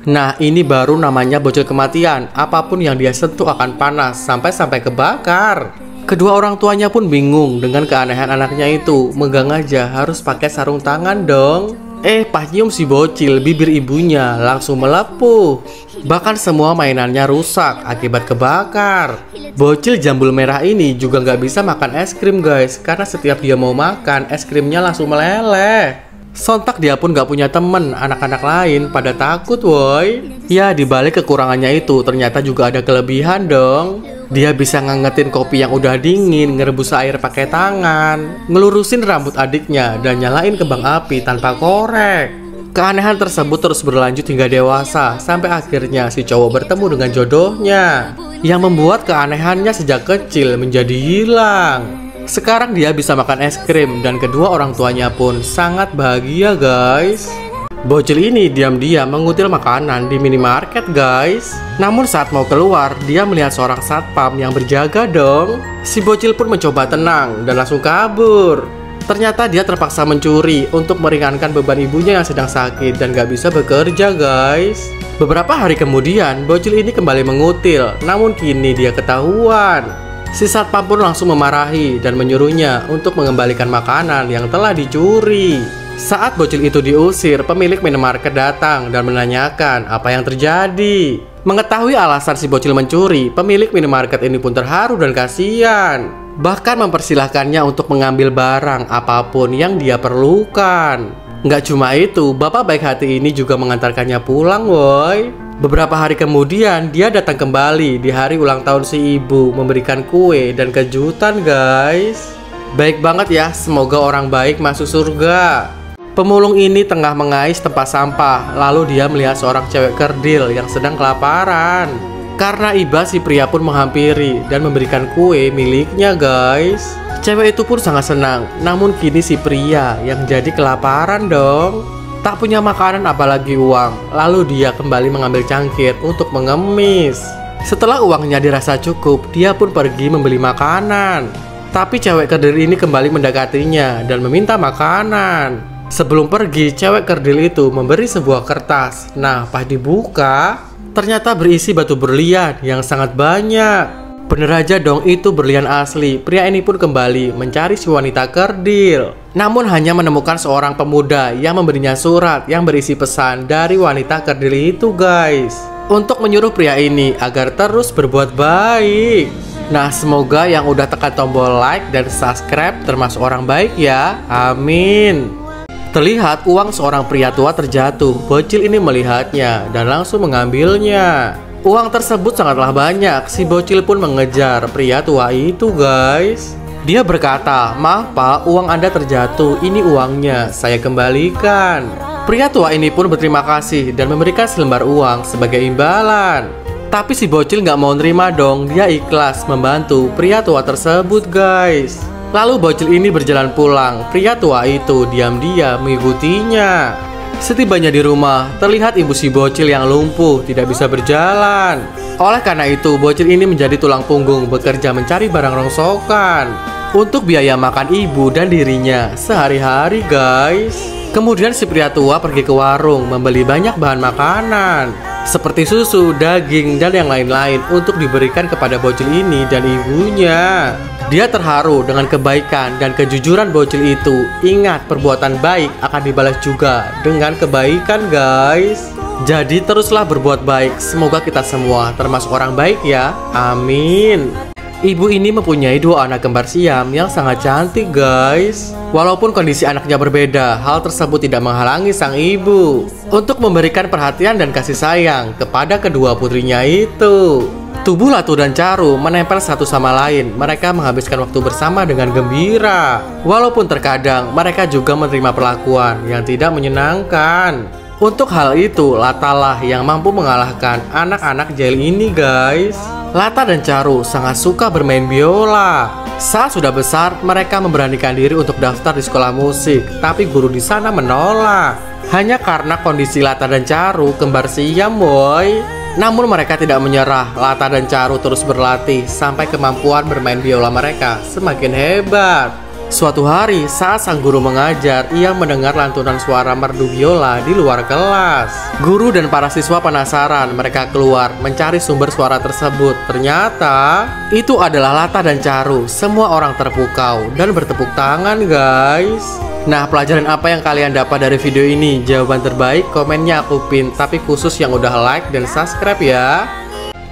Nah, ini baru namanya bocil kematian. Apapun yang dia sentuh akan panas sampai kebakar. Kedua orang tuanya pun bingung dengan keanehan anaknya itu. Megang aja harus pakai sarung tangan dong. Pas nyium si bocil, bibir ibunya langsung melepuh. Bahkan semua mainannya rusak akibat kebakar. Bocil jambul merah ini juga nggak bisa makan es krim guys, karena setiap dia mau makan es krimnya langsung meleleh. Sontak dia pun gak punya temen, anak-anak lain pada takut woi. Ya, dibalik kekurangannya itu ternyata juga ada kelebihan dong. Dia bisa ngangetin kopi yang udah dingin, ngerebus air pakai tangan, ngelurusin rambut adiknya, dan nyalain kembang api tanpa korek. Keanehan tersebut terus berlanjut hingga dewasa, sampai akhirnya si cowok bertemu dengan jodohnya, yang membuat keanehannya sejak kecil menjadi hilang. Sekarang dia bisa makan es krim dan kedua orang tuanya pun sangat bahagia guys. Bocil ini diam-diam mengutil makanan di minimarket guys. Namun saat mau keluar, dia melihat seorang satpam yang berjaga dong. Si bocil pun mencoba tenang dan langsung kabur. Ternyata dia terpaksa mencuri untuk meringankan beban ibunya yang sedang sakit dan gak bisa bekerja guys. Beberapa hari kemudian, bocil ini kembali mengutil, namun kini dia ketahuan. Si satpam pun langsung memarahi dan menyuruhnya untuk mengembalikan makanan yang telah dicuri. Saat bocil itu diusir, pemilik minimarket datang dan menanyakan apa yang terjadi. Mengetahui alasan si bocil mencuri, pemilik minimarket ini pun terharu dan kasihan. Bahkan mempersilahkannya untuk mengambil barang apapun yang dia perlukan. Nggak cuma itu, bapak baik hati ini juga mengantarkannya pulang woi. Beberapa hari kemudian, dia datang kembali di hari ulang tahun si ibu, memberikan kue dan kejutan guys. Baik banget ya, semoga orang baik masuk surga. Pemulung ini tengah mengais tempat sampah, lalu dia melihat seorang cewek kerdil yang sedang kelaparan. Karena iba, si pria pun menghampiri dan memberikan kue miliknya guys. Cewek itu pun sangat senang, namun kini si pria yang jadi kelaparan dong. Tak punya makanan apalagi uang, lalu dia kembali mengambil cangkir untuk mengemis. Setelah uangnya dirasa cukup, dia pun pergi membeli makanan. Tapi cewek kerdil ini kembali mendekatinya dan meminta makanan. Sebelum pergi, cewek kerdil itu memberi sebuah kertas. Nah, pas dibuka, ternyata berisi batu berlian yang sangat banyak. Bener aja dong, itu berlian asli. Pria ini pun kembali mencari si wanita kerdil. Namun hanya menemukan seorang pemuda yang memberinya surat yang berisi pesan dari wanita kerdil itu guys, untuk menyuruh pria ini agar terus berbuat baik. Nah, semoga yang udah tekan tombol like dan subscribe termasuk orang baik ya. Amin. Terlihat uang seorang pria tua terjatuh. Bocil ini melihatnya dan langsung mengambilnya. Uang tersebut sangatlah banyak. Si bocil pun mengejar pria tua itu guys. Dia berkata, "Maaf pak, uang Anda terjatuh. Ini uangnya, saya kembalikan." Pria tua ini pun berterima kasih dan memberikan selembar uang sebagai imbalan. Tapi si bocil nggak mau nerima dong. Dia ikhlas membantu pria tua tersebut guys. Lalu bocil ini berjalan pulang. Pria tua itu diam-diam mengikutinya. Setibanya di rumah, terlihat ibu si bocil yang lumpuh tidak bisa berjalan. Oleh karena itu, bocil ini menjadi tulang punggung bekerja mencari barang rongsokan untuk biaya makan ibu dan dirinya sehari-hari guys. Kemudian si pria tua pergi ke warung membeli banyak bahan makanan seperti susu, daging, dan yang lain-lain untuk diberikan kepada bocil ini dan ibunya. Dia terharu dengan kebaikan dan kejujuran bocil itu. Ingat, perbuatan baik akan dibalas juga dengan kebaikan guys. Jadi teruslah berbuat baik. Semoga kita semua termasuk orang baik ya. Amin. Ibu ini mempunyai dua anak kembar siam yang sangat cantik guys. Walaupun kondisi anaknya berbeda, hal tersebut tidak menghalangi sang ibu untuk memberikan perhatian dan kasih sayang kepada kedua putrinya itu. Tubuh Latu dan Caru menempel satu sama lain. Mereka menghabiskan waktu bersama dengan gembira. Walaupun terkadang mereka juga menerima perlakuan yang tidak menyenangkan. Untuk hal itu, Latalah yang mampu mengalahkan anak-anak jahil ini guys. Lata dan Caru sangat suka bermain biola. Saat sudah besar, mereka memberanikan diri untuk daftar di sekolah musik. Tapi guru di sana menolak. Hanya karena kondisi Lata dan Caru kembar siam boy. Namun mereka tidak menyerah. Lata dan Caru terus berlatih sampai kemampuan bermain biola mereka semakin hebat. Suatu hari saat sang guru mengajar, ia mendengar lantunan suara merdu biola di luar kelas. Guru dan para siswa penasaran, mereka keluar mencari sumber suara tersebut. Ternyata itu adalah Lata dan Charu. Semua orang terpukau dan bertepuk tangan guys. Nah, pelajaran apa yang kalian dapat dari video ini? Jawaban terbaik komennya aku pin, tapi khusus yang udah like dan subscribe ya.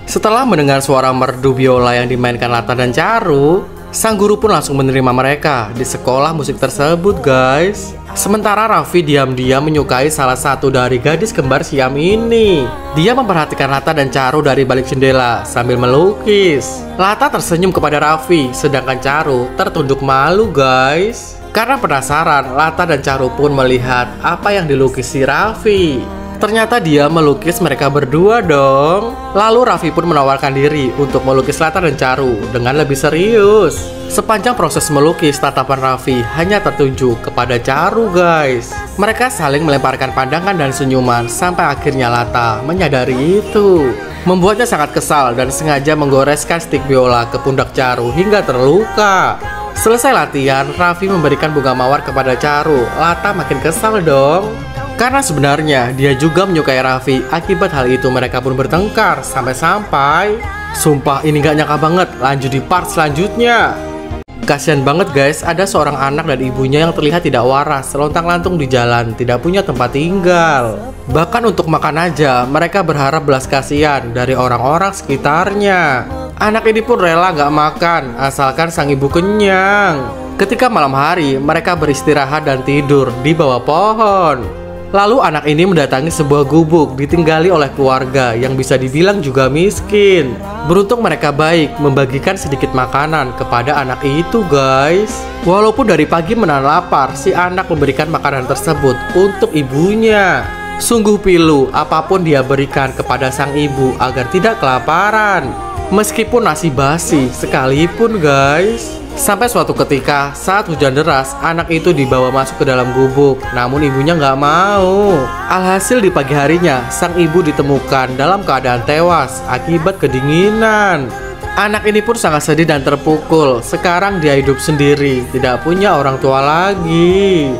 Setelah mendengar suara merdu biola yang dimainkan Lata dan Charu, sang guru pun langsung menerima mereka di sekolah musik tersebut guys. Sementara Raffi diam-diam menyukai salah satu dari gadis kembar Siam ini. Dia memperhatikan Lata dan Charu dari balik jendela sambil melukis. Lata tersenyum kepada Raffi, sedangkan Charu tertunduk malu guys. Karena penasaran, Lata dan Charu pun melihat apa yang dilukis si Raffi. Ternyata dia melukis mereka berdua dong. Lalu Raffi pun menawarkan diri untuk melukis Lata dan Charu dengan lebih serius. Sepanjang proses melukis, tatapan Raffi hanya tertuju kepada Charu guys. Mereka saling melemparkan pandangan dan senyuman sampai akhirnya Lata menyadari itu. Membuatnya sangat kesal dan sengaja menggoreskan stik biola ke pundak Charu hingga terluka. Selesai latihan, Raffi memberikan bunga mawar kepada Charu. Lata makin kesal dong, karena sebenarnya dia juga menyukai Raffi. Akibat hal itu mereka pun bertengkar sampai-sampai. Sumpah ini gak nyangka banget. Lanjut di part selanjutnya. Kasian banget guys, ada seorang anak dan ibunya yang terlihat tidak waras, lontang-lantung di jalan, tidak punya tempat tinggal. Bahkan untuk makan aja, mereka berharap belas kasihan dari orang-orang sekitarnya. Anak ini pun rela gak makan, asalkan sang ibu kenyang. Ketika malam hari, mereka beristirahat dan tidur di bawah pohon. Lalu anak ini mendatangi sebuah gubuk ditinggali oleh keluarga yang bisa dibilang juga miskin. Beruntung mereka baik membagikan sedikit makanan kepada anak itu guys. Walaupun dari pagi menahan lapar, si anak memberikan makanan tersebut untuk ibunya. Sungguh pilu, apapun dia berikan kepada sang ibu agar tidak kelaparan. Meskipun nasi basi sekalipun guys. Sampai suatu ketika saat hujan deras, anak itu dibawa masuk ke dalam gubuk. Namun ibunya nggak mau. Alhasil di pagi harinya, sang ibu ditemukan dalam keadaan tewas akibat kedinginan. Anak ini pun sangat sedih dan terpukul. Sekarang dia hidup sendiri, tidak punya orang tua lagi.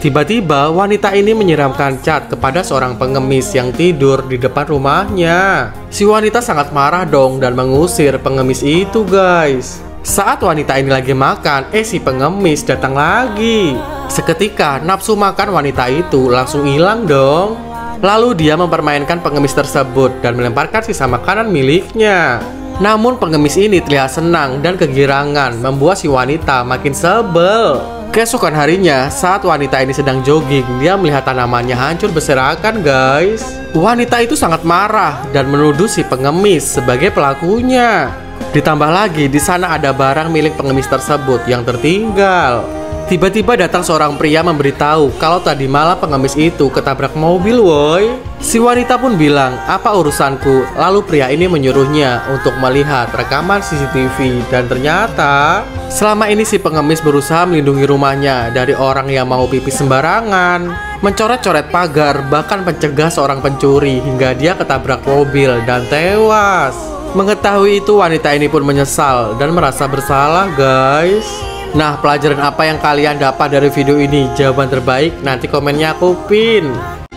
Tiba-tiba wanita ini menyiramkan cat kepada seorang pengemis yang tidur di depan rumahnya. Si wanita sangat marah dong dan mengusir pengemis itu guys. Saat wanita ini lagi makan, si pengemis datang lagi. Seketika nafsu makan wanita itu langsung hilang dong. Lalu dia mempermainkan pengemis tersebut dan melemparkan sisa makanan miliknya. Namun pengemis ini terlihat senang dan kegirangan, membuat si wanita makin sebel. Keesokan harinya, saat wanita ini sedang jogging, dia melihat tanamannya hancur berserakan guys. Wanita itu sangat marah dan menuduh si pengemis sebagai pelakunya. Ditambah lagi di sana ada barang milik pengemis tersebut yang tertinggal. Tiba-tiba datang seorang pria memberitahu kalau tadi malam pengemis itu ketabrak mobil woi. Si wanita pun bilang, apa urusanku? Lalu pria ini menyuruhnya untuk melihat rekaman CCTV. Dan ternyata selama ini si pengemis berusaha melindungi rumahnya dari orang yang mau pipis sembarangan, mencoret-coret pagar, bahkan mencegah seorang pencuri hingga dia ketabrak mobil dan tewas. Mengetahui itu wanita ini pun menyesal dan merasa bersalah guys. Nah, pelajaran apa yang kalian dapat dari video ini? Jawaban terbaik nanti komennya aku pin.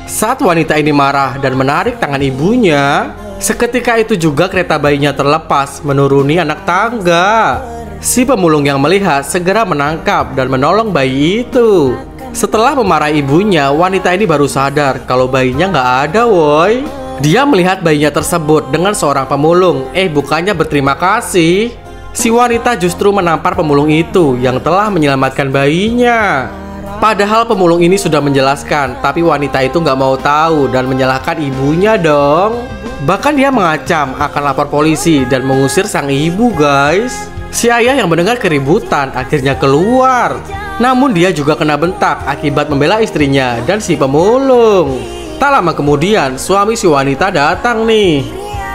Saat wanita ini marah dan menarik tangan ibunya, seketika itu juga kereta bayinya terlepas menuruni anak tangga. Si pemulung yang melihat segera menangkap dan menolong bayi itu. Setelah memarahi ibunya, wanita ini baru sadar kalau bayinya nggak ada woi. Dia melihat bayinya tersebut dengan seorang pemulung. Bukannya berterima kasih. Si wanita justru menampar pemulung itu yang telah menyelamatkan bayinya. Padahal pemulung ini sudah menjelaskan, tapi wanita itu nggak mau tahu dan menyalahkan ibunya dong. Bahkan dia mengancam akan lapor polisi dan mengusir sang ibu guys. Si ayah yang mendengar keributan akhirnya keluar. Namun dia juga kena bentak akibat membela istrinya dan si pemulung. Tak lama kemudian, suami si wanita datang nih.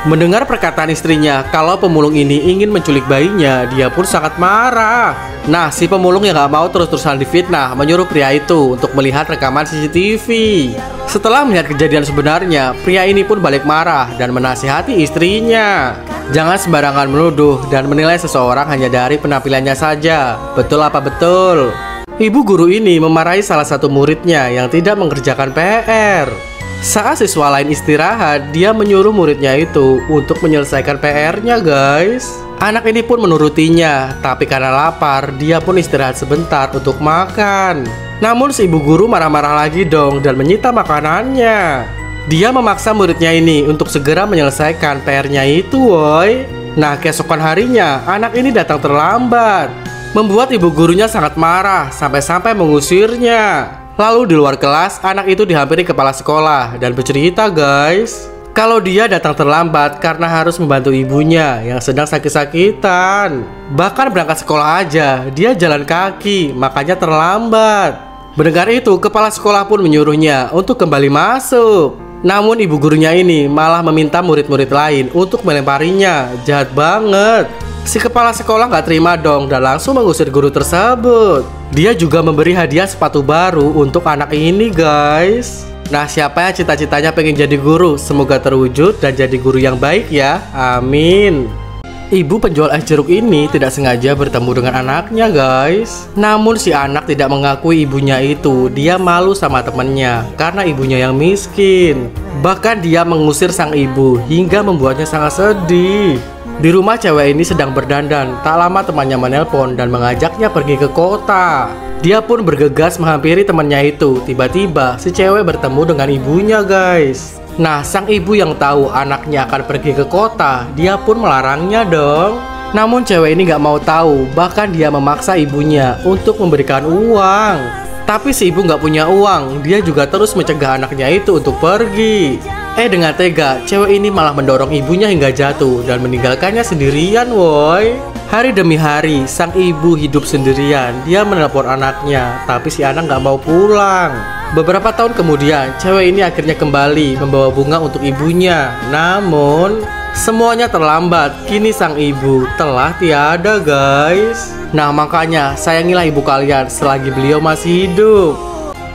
Mendengar perkataan istrinya kalau pemulung ini ingin menculik bayinya, dia pun sangat marah. Nah, si pemulung yang gak mau terus-terusan difitnah menyuruh pria itu untuk melihat rekaman CCTV. Setelah melihat kejadian sebenarnya, pria ini pun balik marah dan menasihati istrinya. Jangan sembarangan menuduh dan menilai seseorang hanya dari penampilannya saja. Betul apa betul? Ibu guru ini memarahi salah satu muridnya yang tidak mengerjakan PR. Saat siswa lain istirahat, dia menyuruh muridnya itu untuk menyelesaikan PR-nya, guys. Anak ini pun menurutinya, tapi karena lapar, dia pun istirahat sebentar untuk makan. Namun si ibu guru marah-marah lagi dong dan menyita makanannya. Dia memaksa muridnya ini untuk segera menyelesaikan PR-nya itu, woi. Nah, keesokan harinya, anak ini datang terlambat, membuat ibu gurunya sangat marah sampai-sampai mengusirnya. Lalu di luar kelas, anak itu dihampiri kepala sekolah dan bercerita, guys, kalau dia datang terlambat karena harus membantu ibunya yang sedang sakit-sakitan. Bahkan berangkat sekolah aja, dia jalan kaki, makanya terlambat. Mendengar itu, kepala sekolah pun menyuruhnya untuk kembali masuk. Namun ibu gurunya ini malah meminta murid-murid lain untuk melemparinya. Jahat banget. Si kepala sekolah nggak terima dong dan langsung mengusir guru tersebut. Dia juga memberi hadiah sepatu baru untuk anak ini, guys. Nah, siapa yang cita-citanya pengen jadi guru? Semoga terwujud dan jadi guru yang baik ya. Amin. Ibu penjual es jeruk ini tidak sengaja bertemu dengan anaknya, guys. Namun si anak tidak mengakui ibunya itu. Dia malu sama temannya karena ibunya yang miskin. Bahkan dia mengusir sang ibu hingga membuatnya sangat sedih. Di rumah cewek ini sedang berdandan. Tak lama temannya menelpon dan mengajaknya pergi ke kota. Dia pun bergegas menghampiri temannya itu. Tiba-tiba si cewek bertemu dengan ibunya, guys. Nah, sang ibu yang tahu anaknya akan pergi ke kota, dia pun melarangnya dong. Namun cewek ini gak mau tahu. Bahkan dia memaksa ibunya untuk memberikan uang. Tapi si ibu gak punya uang. Dia juga terus mencegah anaknya itu untuk pergi. Dengan tega, cewek ini malah mendorong ibunya hingga jatuh dan meninggalkannya sendirian, woi. Hari demi hari, sang ibu hidup sendirian. Dia menelpon anaknya, tapi si anak gak mau pulang. Beberapa tahun kemudian, cewek ini akhirnya kembali membawa bunga untuk ibunya. Namun, semuanya terlambat. Kini sang ibu telah tiada, guys. Nah, makanya sayangilah ibu kalian selagi beliau masih hidup.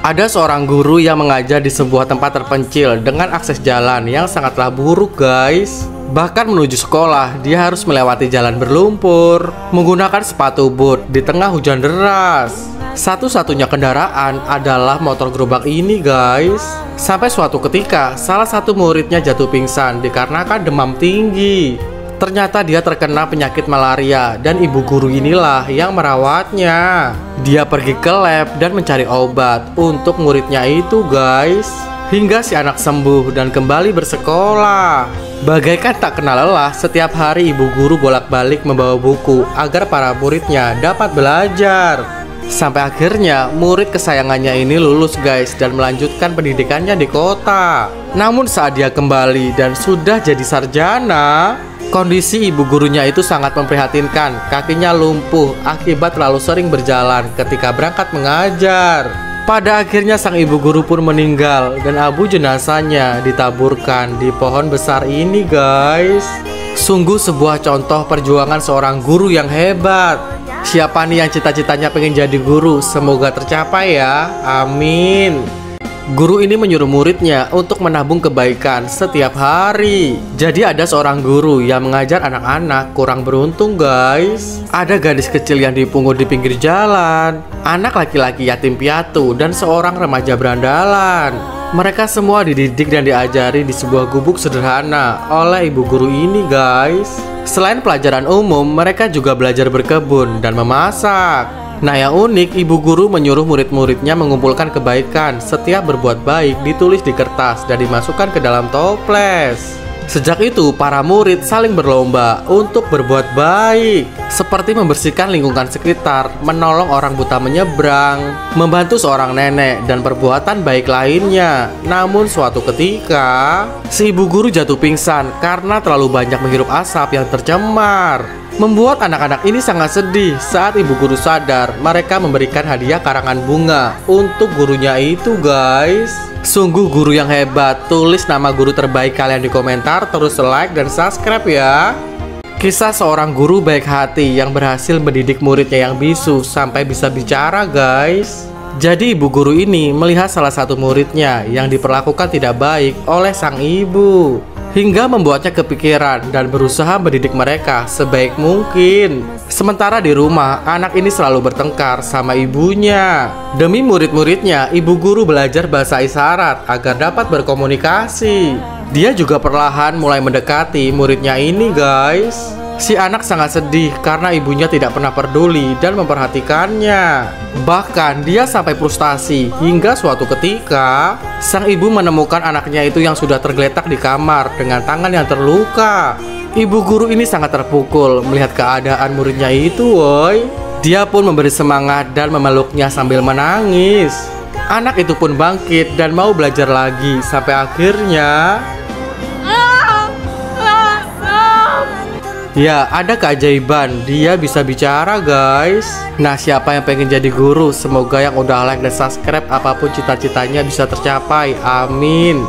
Ada seorang guru yang mengajar di sebuah tempat terpencil dengan akses jalan yang sangatlah buruk, guys. Bahkan menuju sekolah, dia harus melewati jalan berlumpur, menggunakan sepatu boot di tengah hujan deras. Satu-satunya kendaraan adalah motor gerobak ini, guys. Sampai suatu ketika, salah satu muridnya jatuh pingsan dikarenakan demam tinggi. Ternyata dia terkena penyakit malaria dan ibu guru inilah yang merawatnya. Dia pergi ke lab dan mencari obat untuk muridnya itu, guys. Hingga si anak sembuh dan kembali bersekolah. Bagaikan tak kenal lelah, setiap hari ibu guru bolak-balik membawa buku agar para muridnya dapat belajar. Sampai akhirnya murid kesayangannya ini lulus, guys, dan melanjutkan pendidikannya di kota. Namun saat dia kembali dan sudah jadi sarjana, kondisi ibu gurunya itu sangat memprihatinkan. Kakinya lumpuh akibat terlalu sering berjalan ketika berangkat mengajar. Pada akhirnya sang ibu guru pun meninggal dan abu jenazahnya ditaburkan di pohon besar ini, guys. Sungguh sebuah contoh perjuangan seorang guru yang hebat. Siapa nih yang cita-citanya pengen jadi guru? Semoga tercapai ya. Amin. Guru ini menyuruh muridnya untuk menabung kebaikan setiap hari. Jadi ada seorang guru yang mengajar anak-anak kurang beruntung, guys. Ada gadis kecil yang dipungut di pinggir jalan, anak laki-laki yatim piatu, dan seorang remaja berandalan. Mereka semua dididik dan diajari di sebuah gubuk sederhana oleh ibu guru ini, guys. Selain pelajaran umum, mereka juga belajar berkebun dan memasak. Nah, yang unik, ibu guru menyuruh murid-muridnya mengumpulkan kebaikan. Setiap berbuat baik ditulis di kertas dan dimasukkan ke dalam toples. Sejak itu, para murid saling berlomba untuk berbuat baik, seperti membersihkan lingkungan sekitar, menolong orang buta menyeberang, membantu seorang nenek, dan perbuatan baik lainnya. Namun suatu ketika, si ibu guru jatuh pingsan karena terlalu banyak menghirup asap yang tercemar. Membuat anak-anak ini sangat sedih. Saat ibu guru sadar, mereka memberikan hadiah karangan bunga untuk gurunya itu, guys. Sungguh guru yang hebat. Tulis nama guru terbaik kalian di komentar, terus like dan subscribe ya. Kisah seorang guru baik hati yang berhasil mendidik muridnya yang bisu sampai bisa bicara, guys. Jadi ibu guru ini melihat salah satu muridnya yang diperlakukan tidak baik oleh sang ibu. hingga membuatnya kepikiran dan berusaha mendidik mereka sebaik mungkin. Sementara di rumah, anak ini selalu bertengkar sama ibunya. Demi murid-muridnya, ibu guru belajar bahasa isyarat agar dapat berkomunikasi. Dia juga perlahan mulai mendekati muridnya ini, guys. Si anak sangat sedih karena ibunya tidak pernah peduli dan memperhatikannya. Bahkan dia sampai frustasi hingga suatu ketika sang ibu menemukan anaknya itu yang sudah tergeletak di kamar dengan tangan yang terluka. Ibu guru ini sangat terpukul melihat keadaan muridnya itu, woi. Dia pun memberi semangat dan memeluknya sambil menangis. Anak itu pun bangkit dan mau belajar lagi sampai akhirnya ya, ada keajaiban, dia bisa bicara, guys. Nah, siapa yang pengen jadi guru? Semoga yang udah like dan subscribe apapun cita-citanya bisa tercapai, amin.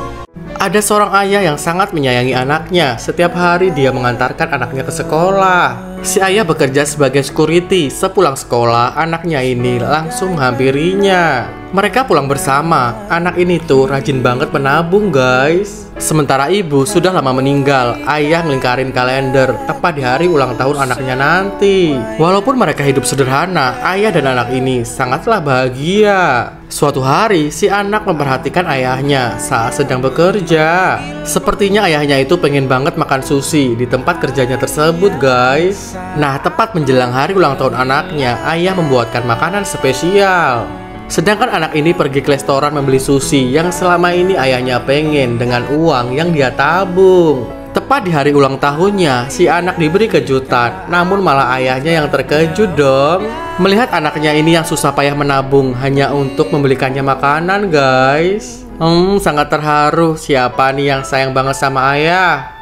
Ada seorang ayah yang sangat menyayangi anaknya. Setiap hari dia mengantarkan anaknya ke sekolah. Si ayah bekerja sebagai security. Sepulang sekolah, anaknya ini langsung menghampirinya. Mereka pulang bersama. Anak ini tuh rajin banget menabung, guys. Sementara ibu sudah lama meninggal, ayah ngelingkarin kalender tepat di hari ulang tahun anaknya nanti. Walaupun mereka hidup sederhana, ayah dan anak ini sangatlah bahagia. Suatu hari, si anak memperhatikan ayahnya saat sedang bekerja. Sepertinya ayahnya itu pengen banget makan sushi di tempat kerjanya tersebut, guys. Nah, tepat menjelang hari ulang tahun anaknya, ayah membuatkan makanan spesial. Sedangkan anak ini pergi ke restoran membeli sushi yang selama ini ayahnya pengen dengan uang yang dia tabung. Tepat di hari ulang tahunnya, si anak diberi kejutan, namun malah ayahnya yang terkejut dong. Melihat anaknya ini yang susah payah menabung hanya untuk membelikannya makanan, guys. Sangat terharu. Siapa nih yang sayang banget sama ayah?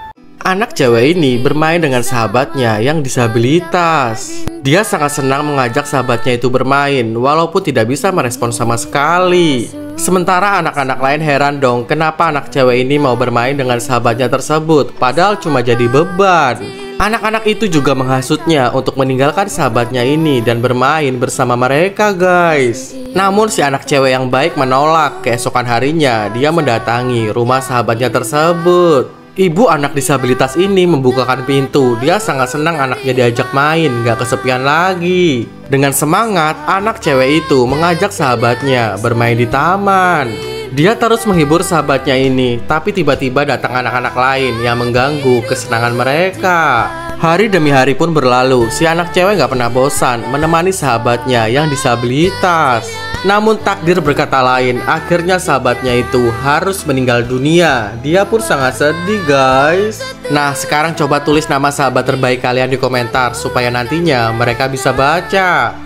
Anak cewek ini bermain dengan sahabatnya yang disabilitas. Dia sangat senang mengajak sahabatnya itu bermain, walaupun tidak bisa merespon sama sekali. Sementara anak-anak lain heran dong, kenapa anak cewek ini mau bermain dengan sahabatnya tersebut, padahal cuma jadi beban. Anak-anak itu juga menghasutnya untuk meninggalkan sahabatnya ini dan bermain bersama mereka, guys. Namun si anak cewek yang baik menolak. Keesokan harinya, dia mendatangi rumah sahabatnya tersebut. Ibu anak disabilitas ini membukakan pintu. Dia sangat senang anaknya diajak main, gak kesepian lagi. Dengan semangat, anak cewek itu mengajak sahabatnya bermain di taman. Dia terus menghibur sahabatnya ini, tapi tiba-tiba datang anak-anak lain yang mengganggu kesenangan mereka. Hari demi hari pun berlalu, si anak cewek gak pernah bosan menemani sahabatnya yang disabilitas. Namun takdir berkata lain, akhirnya sahabatnya itu harus meninggal dunia. Dia pun sangat sedih, guys. Nah, sekarang coba tulis nama sahabat terbaik kalian di komentar supaya nantinya mereka bisa baca.